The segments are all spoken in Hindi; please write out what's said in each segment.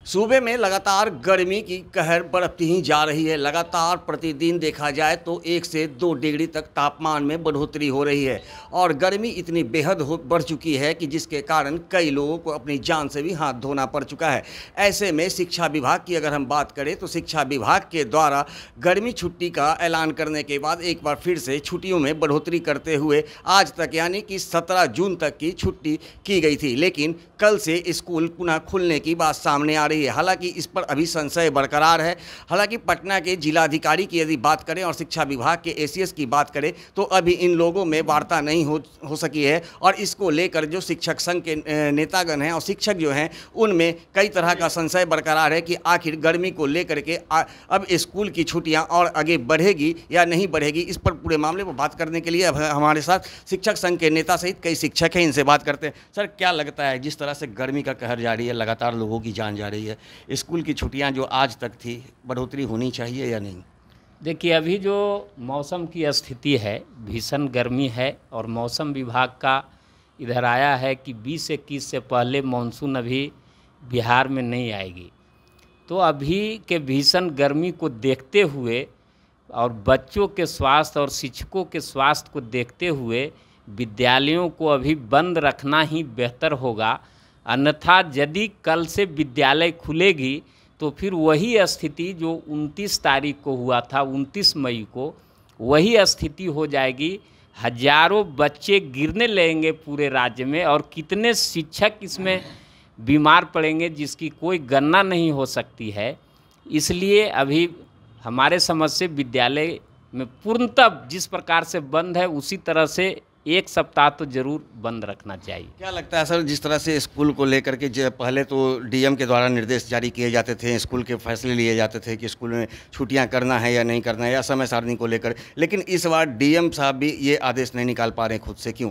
सूबे में लगातार गर्मी की कहर बढ़ती ही जा रही है। लगातार प्रतिदिन देखा जाए तो 1 से 2 डिग्री तक तापमान में बढ़ोतरी हो रही है और गर्मी इतनी बेहद बढ़ चुकी है कि जिसके कारण कई लोगों को अपनी जान से भी हाथ धोना पड़ चुका है। ऐसे में शिक्षा विभाग की अगर हम बात करें तो शिक्षा विभाग के द्वारा गर्मी छुट्टी का ऐलान करने के बाद एक बार फिर से छुट्टियों में बढ़ोतरी करते हुए आज तक यानी कि 17 जून तक की छुट्टी की गई थी, लेकिन कल से स्कूल पुनः खुलने की बात सामने आ रही है। हालांकि इस पर अभी संशय बरकरार है। हालांकि पटना के जिलाधिकारी की यदि बात करें और शिक्षा विभाग के एसीएस की बात करें तो अभी इन लोगों में वार्ता नहीं हो सकी है और इसको लेकर जो शिक्षक संघ के नेतागण हैं और शिक्षक जो हैं उनमें कई तरह का संशय बरकरार है कि आखिर गर्मी को लेकर के अब स्कूल की छुट्टियां और आगे बढ़ेगी या नहीं बढ़ेगी। इस पर पूरे मामले पर बात करने के लिए अब हमारे साथ शिक्षक संघ के नेता सहित कई शिक्षक हैं, इनसे बात करते हैं। सर, क्या लगता है जिस तरह से गर्मी का कहर जारी है, लगातार लोगों की जान जा रही है, स्कूल की छुट्टियां जो आज तक थी बढ़ोतरी होनी चाहिए या नहीं? देखिए, अभी जो मौसम की स्थिति है, भीषण गर्मी है और मौसम विभाग का इधर आया है कि 20-21 से पहले मानसून अभी बिहार में नहीं आएगी। तो अभी के भीषण गर्मी को देखते हुए और बच्चों के स्वास्थ्य और शिक्षकों के स्वास्थ्य को देखते हुए विद्यालयों को अभी बंद रखना ही बेहतर होगा। अन्यथा यदि कल से विद्यालय खुलेगी तो फिर वही स्थिति जो 29 तारीख को हुआ था, 29 मई को, वही स्थिति हो जाएगी। हजारों बच्चे गिरने लगेंगे पूरे राज्य में और कितने शिक्षक इसमें बीमार पड़ेंगे जिसकी कोई गणना नहीं हो सकती है। इसलिए अभी हमारे समझ से विद्यालय में पूर्णतः जिस प्रकार से बंद है उसी तरह से 1 सप्ताह तो जरूर बंद रखना चाहिए। क्या लगता है सर, जिस तरह से स्कूल को लेकर के पहले तो डीएम के द्वारा निर्देश जारी किए जाते थे, स्कूल के फैसले लिए जाते थे कि स्कूल में छुट्टियां करना है या नहीं करना है या समय सारणी को लेकर, लेकिन इस बार डीएम साहब भी ये आदेश नहीं निकाल पा रहे खुद से, क्यों?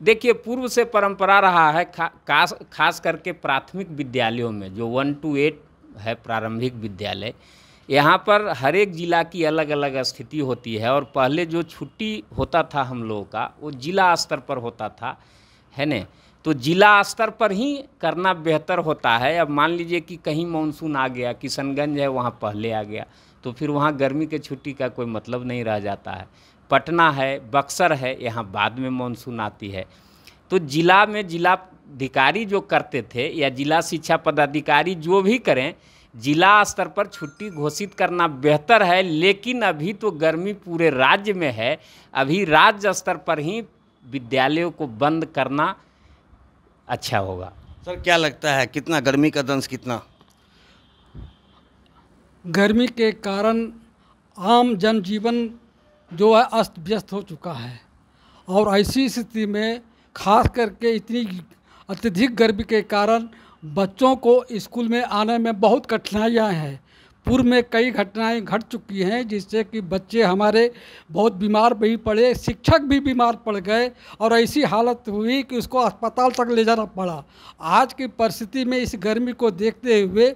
देखिए, पूर्व से परंपरा रहा है खास करके प्राथमिक विद्यालयों में जो 1 to 8 है प्रारंभिक विद्यालय, यहाँ पर हर एक ज़िला की अलग अलग स्थिति होती है और पहले जो छुट्टी होता था हम लोगों का वो ज़िला स्तर पर होता था, है न? तो ज़िला स्तर पर ही करना बेहतर होता है। अब मान लीजिए कि कहीं मानसून आ गया, किशनगंज है वहाँ पहले आ गया, तो फिर वहाँ गर्मी के छुट्टी का कोई मतलब नहीं रह जाता है। पटना है, बक्सर है, यहाँ बाद में मानसून आती है। तो ज़िला में जिलाधिकारी जो करते थे या जिला शिक्षा पदाधिकारी जो भी करें, जिला स्तर पर छुट्टी घोषित करना बेहतर है। लेकिन अभी तो गर्मी पूरे राज्य में है, अभी राज्य स्तर पर ही विद्यालयों को बंद करना अच्छा होगा। सर, क्या लगता है कितना गर्मी का दंश कितना? गर्मी के कारण आम जनजीवन जो है अस्त व्यस्त हो चुका है और ऐसी स्थिति में खास करके इतनी अत्यधिक गर्मी के कारण बच्चों को स्कूल में आने में बहुत कठिनाइयाँ हैं। पूर्व में कई घटनाएं घट चुकी हैं जिससे कि बच्चे हमारे बहुत बीमार भी पड़े, शिक्षक भी बीमार पड़ गए और ऐसी हालत हुई कि उसको अस्पताल तक ले जाना पड़ा। आज की परिस्थिति में इस गर्मी को देखते हुए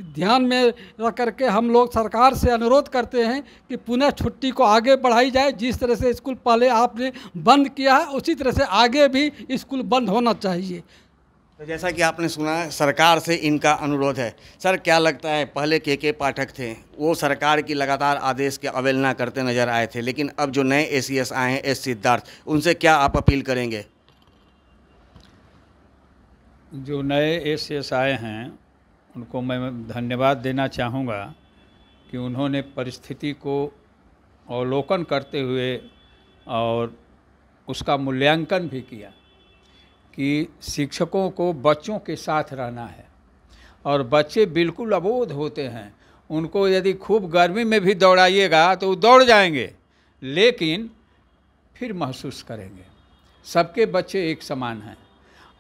ध्यान में रख करके हम लोग सरकार से अनुरोध करते हैं कि पुनः छुट्टी को आगे बढ़ाई जाए। जिस तरह से स्कूल पहले आपने बंद किया है उसी तरह से आगे भी स्कूल बंद होना चाहिए। तो जैसा कि आपने सुना, सरकार से इनका अनुरोध है। सर, क्या लगता है पहले के पाठक थे वो सरकार की लगातार आदेश की अवहेलना करते नजर आए थे, लेकिन अब जो नए एसीएस आए हैं एस सिद्धार्थ, उनसे क्या आप अपील करेंगे? जो नए एसीएस आए हैं उनको मैं धन्यवाद देना चाहूँगा कि उन्होंने परिस्थिति को अवलोकन करते हुए और उसका मूल्यांकन भी किया कि शिक्षकों को बच्चों के साथ रहना है और बच्चे बिल्कुल अबोध होते हैं। उनको यदि खूब गर्मी में भी दौड़ाइएगा तो वो दौड़ जाएंगे, लेकिन फिर महसूस करेंगे। सबके बच्चे एक समान हैं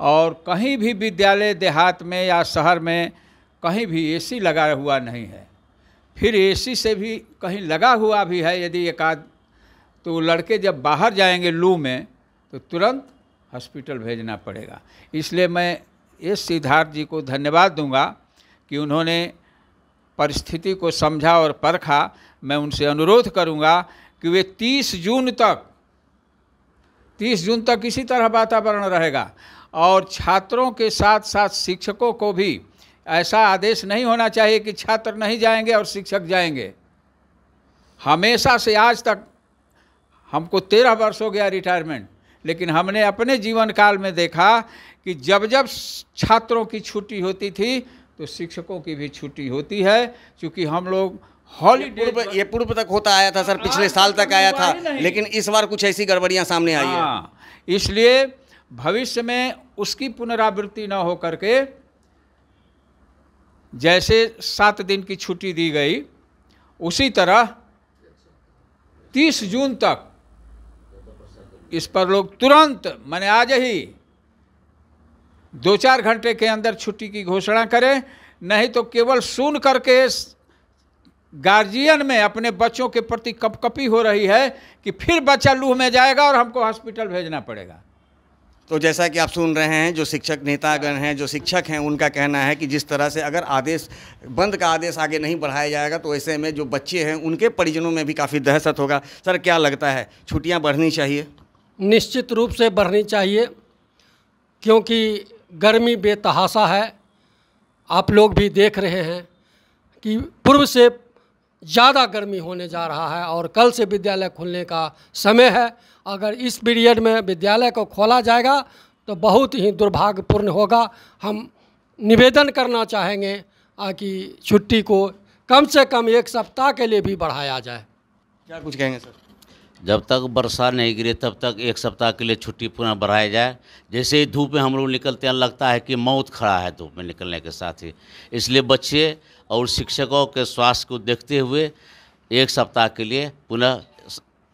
और कहीं भी विद्यालय देहात में या शहर में कहीं भी एसी लगा हुआ नहीं है। फिर एसी से भी कहीं लगा हुआ भी है यदि एकाध, तो लड़के जब बाहर जाएंगे लू में तो तुरंत हॉस्पिटल भेजना पड़ेगा। इसलिए मैं एस सिद्धार्थ जी को धन्यवाद दूंगा कि उन्होंने परिस्थिति को समझा और परखा। मैं उनसे अनुरोध करूंगा कि वे 30 जून तक इसी तरह वातावरण रहेगा और छात्रों के साथ साथ शिक्षकों को भी ऐसा आदेश नहीं होना चाहिए कि छात्र नहीं जाएंगे और शिक्षक जाएंगे। हमेशा से आज तक हमको 13 वर्ष हो गया रिटायरमेंट, लेकिन हमने अपने जीवन काल में देखा कि जब जब छात्रों की छुट्टी होती थी तो शिक्षकों की भी छुट्टी होती है, क्योंकि हम लोग हॉलीडे ये पूर्व तक होता आया था सर, पिछले साल तक आया था, लेकिन इस बार कुछ ऐसी गड़बड़ियां सामने आई है। हाँ, इसलिए भविष्य में उसकी पुनरावृत्ति न हो करके जैसे 7 दिन की छुट्टी दी गई, उसी तरह 30 जून तक इस पर लोग तुरंत, मैंने आज ही 2-4 घंटे के अंदर छुट्टी की घोषणा करें, नहीं तो केवल सुन करके गार्जियन में अपने बच्चों के प्रति कपकपी हो रही है कि फिर बच्चा लूह में जाएगा और हमको हॉस्पिटल भेजना पड़ेगा। तो जैसा कि आप सुन रहे हैं, जो शिक्षक नेतागण हैं, जो शिक्षक हैं, उनका कहना है कि जिस तरह से अगर आदेश बंद का आदेश आगे नहीं बढ़ाया जाएगा तो ऐसे में जो बच्चे हैं उनके परिजनों में भी काफ़ी दहशत होगा। सर क्या लगता है, छुट्टियां बढ़नी चाहिए? निश्चित रूप से बढ़नी चाहिए, क्योंकि गर्मी बेतहाशा है। आप लोग भी देख रहे हैं कि पूर्व से ज़्यादा गर्मी होने जा रहा है और कल से विद्यालय खुलने का समय है। अगर इस पीरियड में विद्यालय को खोला जाएगा तो बहुत ही दुर्भाग्यपूर्ण होगा। हम निवेदन करना चाहेंगे कि छुट्टी को कम से कम 1 सप्ताह के लिए भी बढ़ाया जाए। क्या कुछ कहेंगे सर? जब तक वर्षा नहीं गिरे तब तक 1 सप्ताह के लिए छुट्टी पुनः बढ़ाई जाए। जैसे ही धूप में हम लोग निकलते हैं, लगता है कि मौत खड़ा है धूप में निकलने के साथ ही। इसलिए बच्चे और शिक्षकों के स्वास्थ्य को देखते हुए 1 सप्ताह के लिए पुनः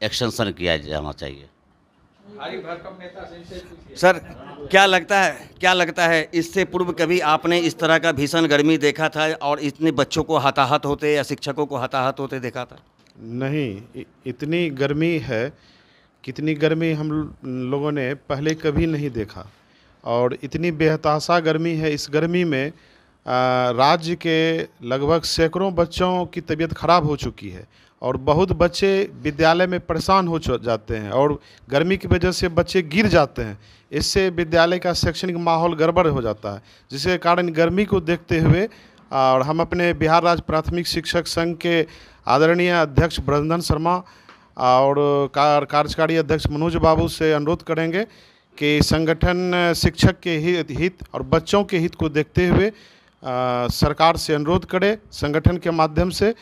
एक्सटेंशन किया जाना चाहिए। सर क्या लगता है इससे पूर्व कभी आपने इस तरह का भीषण गर्मी देखा था और इतने बच्चों को हताहत होते या शिक्षकों को हताहत होते देखा था? नहीं, इतनी गर्मी है, कितनी गर्मी हम लोगों ने पहले कभी नहीं देखा और इतनी बेहताशा गर्मी है। इस गर्मी में राज्य के लगभग सैकड़ों बच्चों की तबीयत खराब हो चुकी है और बहुत बच्चे विद्यालय में परेशान हो जाते हैं और गर्मी की वजह से बच्चे गिर जाते हैं। इससे विद्यालय का शैक्षणिक माहौल गड़बड़ हो जाता है, जिसके कारण गर्मी को देखते हुए और हम अपने बिहार राज्य प्राथमिक शिक्षक संघ के आदरणीय अध्यक्ष ब्रजनंदन शर्मा और कार्यकारी अध्यक्ष मनोज बाबू से अनुरोध करेंगे कि संगठन शिक्षक के हित और बच्चों के हित को देखते हुए सरकार से अनुरोध करे संगठन के माध्यम से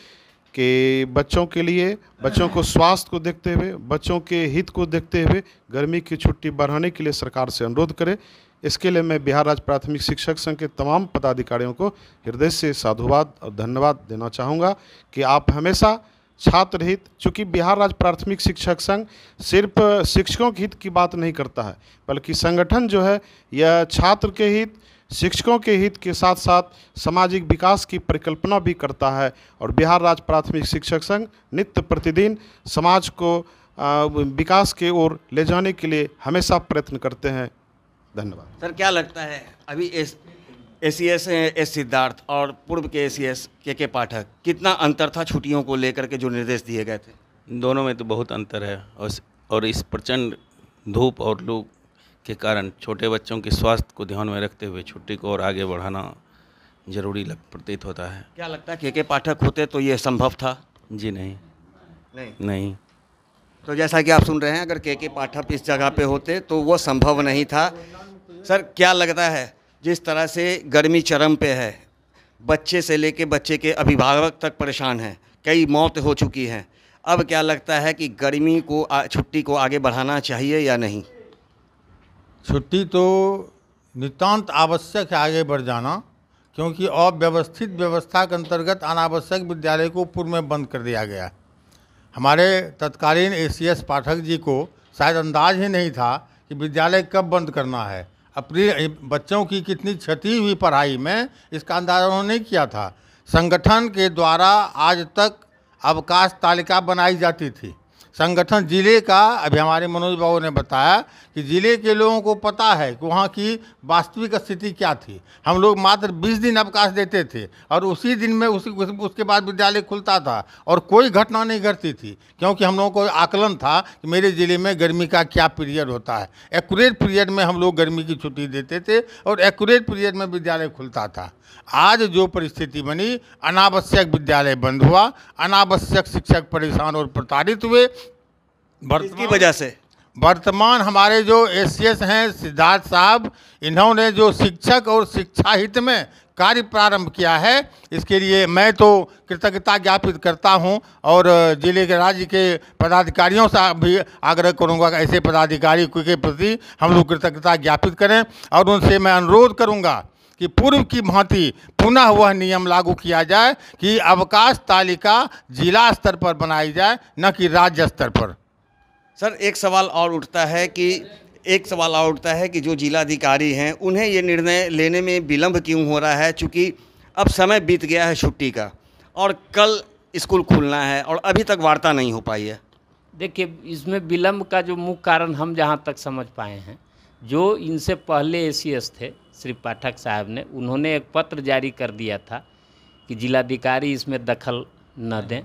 कि बच्चों के लिए, बच्चों को स्वास्थ्य को देखते हुए, बच्चों के हित को देखते हुए गर्मी की छुट्टी बढ़ाने के लिए सरकार से अनुरोध करें। इसके लिए मैं बिहार राज्य प्राथमिक शिक्षक संघ के तमाम पदाधिकारियों को हृदय से साधुवाद और धन्यवाद देना चाहूँगा कि आप हमेशा छात्र हित, चूँकि बिहार राज्य प्राथमिक शिक्षक संघ सिर्फ शिक्षकों के हित की बात नहीं करता है, बल्कि संगठन जो है यह छात्र के हित, शिक्षकों के हित के साथ साथ सामाजिक विकास की परिकल्पना भी करता है और बिहार राज्य प्राथमिक शिक्षक संघ नित्य प्रतिदिन समाज को विकास की ओर ले जाने के लिए हमेशा प्रयत्न करते हैं। धन्यवाद। सर क्या लगता है अभी एसीएस सिद्धार्थ और पूर्व के एसीएस के पाठक, कितना अंतर था छुट्टियों को लेकर के जो निर्देश दिए गए थे? दोनों में तो बहुत अंतर है और इस प्रचंड धूप और लू के कारण छोटे बच्चों के स्वास्थ्य को ध्यान में रखते हुए छुट्टी को और आगे बढ़ाना जरूरी प्रतीत होता है। क्या लगता है के पाठक होते तो ये संभव था? जी नहीं। तो जैसा कि आप सुन रहे हैं, अगर के पाठक इस जगह पे होते तो वो संभव नहीं था। सर क्या लगता है जिस तरह से गर्मी चरम पे है, बच्चे से लेके बच्चे के अभिभावक तक परेशान हैं, कई मौत हो चुकी हैं, अब क्या लगता है कि गर्मी को छुट्टी को आगे बढ़ाना चाहिए या नहीं? छुट्टी तो नितांत आवश्यक है आगे बढ़ जाना, क्योंकि अव्यवस्थित व्यवस्था के अंतर्गत अनावश्यक विद्यालय को पूर्व में बंद कर दिया गया। हमारे तत्कालीन एसीएस पाठक जी को शायद अंदाज ही नहीं था कि विद्यालय कब बंद करना है। अपनी बच्चों की कितनी क्षति हुई पढ़ाई में, इसका अंदाजा उन्होंने नहीं किया था। संगठन के द्वारा आज तक अवकाश तालिका बनाई जाती थी, संगठन जिले का, अभी हमारे मनोज बाबू ने बताया कि जिले के लोगों को पता है कि वहाँ की वास्तविक स्थिति क्या थी। हम लोग मात्र 20 दिन अवकाश देते थे और उसी दिन में उसके बाद विद्यालय खुलता था और कोई घटना नहीं घटती थी, क्योंकि हम लोगों को आकलन था कि मेरे ज़िले में गर्मी का क्या पीरियड होता है। एक्यूरेट पीरियड में हम लोग गर्मी की छुट्टी देते थे और एक्यूरेट पीरियड में विद्यालय खुलता था। आज जो परिस्थिति बनी, अनावश्यक विद्यालय बंद हुआ, अनावश्यक शिक्षक परेशान और प्रताड़ित हुए। इसकी वजह से वर्तमान हमारे जो एसीएस हैं सिद्धार्थ साहब, इन्होंने जो शिक्षक और शिक्षा हित में कार्य प्रारंभ किया है, इसके लिए मैं तो कृतज्ञता ज्ञापित करता हूं और जिले के राज्य के पदाधिकारियों से भी आग्रह करूंगा कि ऐसे पदाधिकारी के प्रति हम लोग कृतज्ञता ज्ञापित करें और उनसे मैं अनुरोध करूंगा कि पूर्व की भांति पुनः वह नियम लागू किया जाए कि अवकाश तालिका जिला स्तर पर बनाई जाए, न कि राज्य स्तर पर। सर एक सवाल और उठता है कि जो जिलाधिकारी हैं उन्हें ये निर्णय लेने में विलंब क्यों हो रहा है, चूँकि अब समय बीत गया है छुट्टी का और कल स्कूल खुलना है और अभी तक वार्ता नहीं हो पाई है। देखिए, इसमें विलंब का जो मुख्य कारण हम जहाँ तक समझ पाए हैं, जो इनसे पहले एसीएस थे श्री पाठक साहब ने, उन्होंने एक पत्र जारी कर दिया था कि जिलाधिकारी इसमें दखल न दें,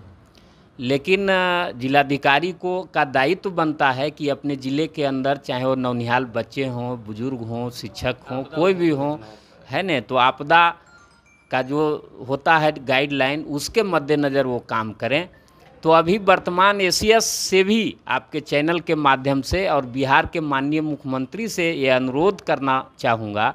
लेकिन जिलाधिकारी का दायित्व बनता है कि अपने ज़िले के अंदर, चाहे वो नौनिहाल बच्चे हों, बुजुर्ग हों, शिक्षक हों, कोई भी हों, है न, तो आपदा का जो होता है गाइडलाइन, उसके मद्देनज़र वो काम करें। तो अभी वर्तमान एसीएस से भी आपके चैनल के माध्यम से और बिहार के माननीय मुख्यमंत्री से ये अनुरोध करना चाहूँगा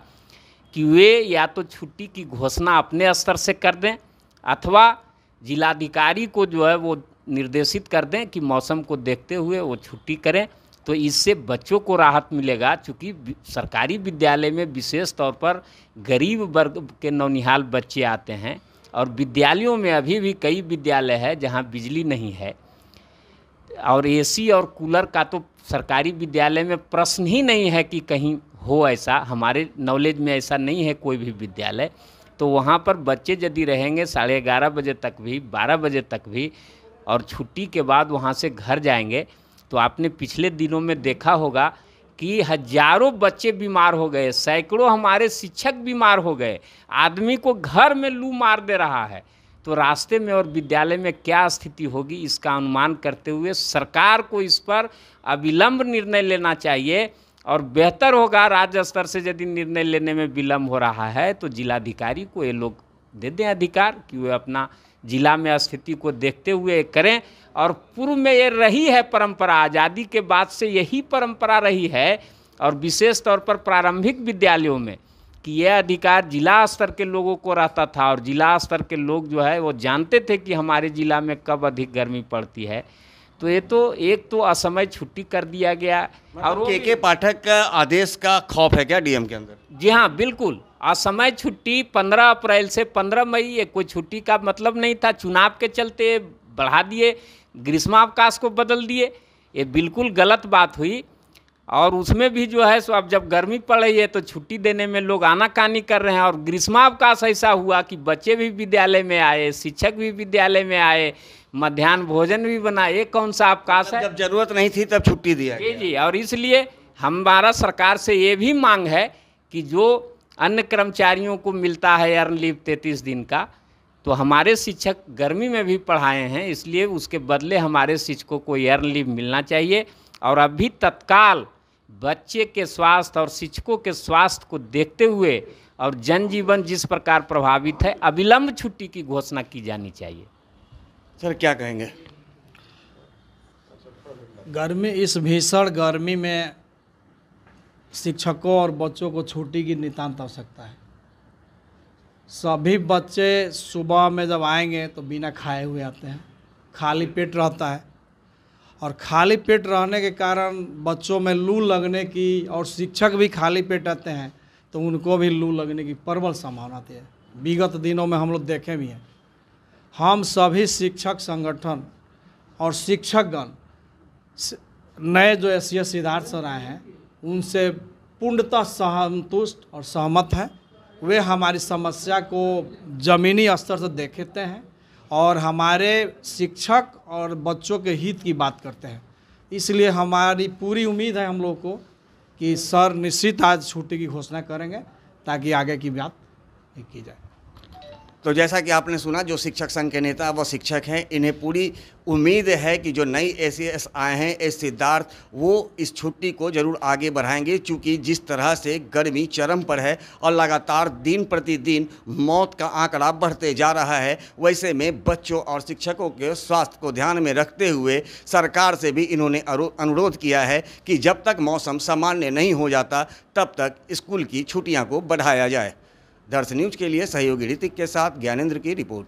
कि वे या तो छुट्टी की घोषणा अपने स्तर से कर दें अथवा जिलाधिकारी को जो है वो निर्देशित कर दें कि मौसम को देखते हुए वो छुट्टी करें। तो इससे बच्चों को राहत मिलेगा, चूँकि सरकारी विद्यालय में विशेष तौर पर गरीब वर्ग के नौनिहाल बच्चे आते हैं और विद्यालयों में अभी भी कई विद्यालय है जहां बिजली नहीं है और एसी और कूलर का तो सरकारी विद्यालय में प्रश्न ही नहीं है कि कहीं हो ऐसा। हमारे नॉलेज में ऐसा नहीं है कोई भी विद्यालय। तो वहाँ पर बच्चे यदि रहेंगे 11:30 बजे तक भी, 12 बजे तक भी, और छुट्टी के बाद वहाँ से घर जाएंगे, तो आपने पिछले दिनों में देखा होगा कि हजारों बच्चे बीमार हो गए, सैकड़ों हमारे शिक्षक बीमार हो गए, आदमी को घर में लू मार दे रहा है। तो रास्ते में और विद्यालय में क्या स्थिति होगी, इसका अनुमान करते हुए सरकार को इस पर अविलंब निर्णय लेना चाहिए और बेहतर होगा राज्य स्तर से यदि निर्णय लेने में विलंब हो रहा है तो जिलाधिकारी को ये लोग दे दें अधिकार कि वे अपना जिला में स्थिति को देखते हुए करें। और पूर्व में ये रही है परंपरा, आज़ादी के बाद से यही परंपरा रही है और विशेष तौर पर प्रारंभिक विद्यालयों में कि यह अधिकार जिला स्तर के लोगों को रहता था और जिला स्तर के लोग जो है वो जानते थे कि हमारे ज़िला में कब अधिक गर्मी पड़ती है। तो ये तो एक तो असमय छुट्टी कर दिया गया और के पाठक का आदेश का खौफ है क्या डीएम के अंदर? जी हाँ, बिल्कुल। असमय छुट्टी 15 अप्रैल से 15 मई, ये कोई छुट्टी का मतलब नहीं था। चुनाव के चलते बढ़ा दिए, ग्रीष्मावकाश को बदल दिए, ये बिल्कुल गलत बात हुई। और उसमें भी जो है सो अब जब गर्मी पड़ रही है तो छुट्टी देने में लोग आनाकानी कर रहे हैं और ग्रीष्मावकाश ऐसा हुआ कि बच्चे भी विद्यालय में आए, शिक्षक भी विद्यालय में आए, मध्याह्न भोजन भी बना। ये कौन सा अवकाश है? जब जरूरत नहीं थी तब छुट्टी दिया जी जी। और इसलिए हमारा सरकार से ये भी मांग है कि जो अन्य कर्मचारियों को मिलता है अर्न लीव 33 दिन का, तो हमारे शिक्षक गर्मी में भी पढ़ाए हैं, इसलिए उसके बदले हमारे शिक्षकों को अर्न लीव मिलना चाहिए। और अभी तत्काल बच्चे के स्वास्थ्य और शिक्षकों के स्वास्थ्य को देखते हुए और जनजीवन जिस प्रकार प्रभावित है, अविलंब छुट्टी की घोषणा की जानी चाहिए। सर क्या कहेंगे? गर्मी, इस भीषण गर्मी में शिक्षकों और बच्चों को छुट्टी की नितांत आवश्यकता है। सभी बच्चे सुबह में जब आएंगे तो बिना खाए हुए आते हैं, खाली पेट रहता है और खाली पेट रहने के कारण बच्चों में लू लगने की, और शिक्षक भी खाली पेट आते हैं तो उनको भी लू लगने की प्रबल संभावना थी। विगत दिनों में हम लोग देखे भी हैं। हम सभी शिक्षक संगठन और शिक्षकगण नए जो एसीएस सिद्धार्थ सर आए हैं उनसे पूर्णतः संतुष्ट और सहमत हैं। वे हमारी समस्या को ज़मीनी स्तर से देखते हैं और हमारे शिक्षक और बच्चों के हित की बात करते हैं। इसलिए हमारी पूरी उम्मीद है हम लोग को कि सर निश्चित आज छुट्टी की घोषणा करेंगे ताकि आगे की बात की जाए। तो जैसा कि आपने सुना, जो शिक्षक संघ के नेता व शिक्षक हैं, इन्हें पूरी उम्मीद है कि जो नई एसीएस आए हैं एस सिद्धार्थ, वो इस छुट्टी को ज़रूर आगे बढ़ाएंगे, क्योंकि जिस तरह से गर्मी चरम पर है और लगातार दिन प्रतिदिन मौत का आंकड़ा बढ़ते जा रहा है, वैसे में बच्चों और शिक्षकों के स्वास्थ्य को ध्यान में रखते हुए सरकार से भी इन्होंने अनुरोध किया है कि जब तक मौसम सामान्य नहीं हो जाता तब तक स्कूल की छुट्टियाँ को बढ़ाया जाए। दर्श न्यूज के लिए सहयोगी ऋतिक के साथ ज्ञानेंद्र की रिपोर्ट।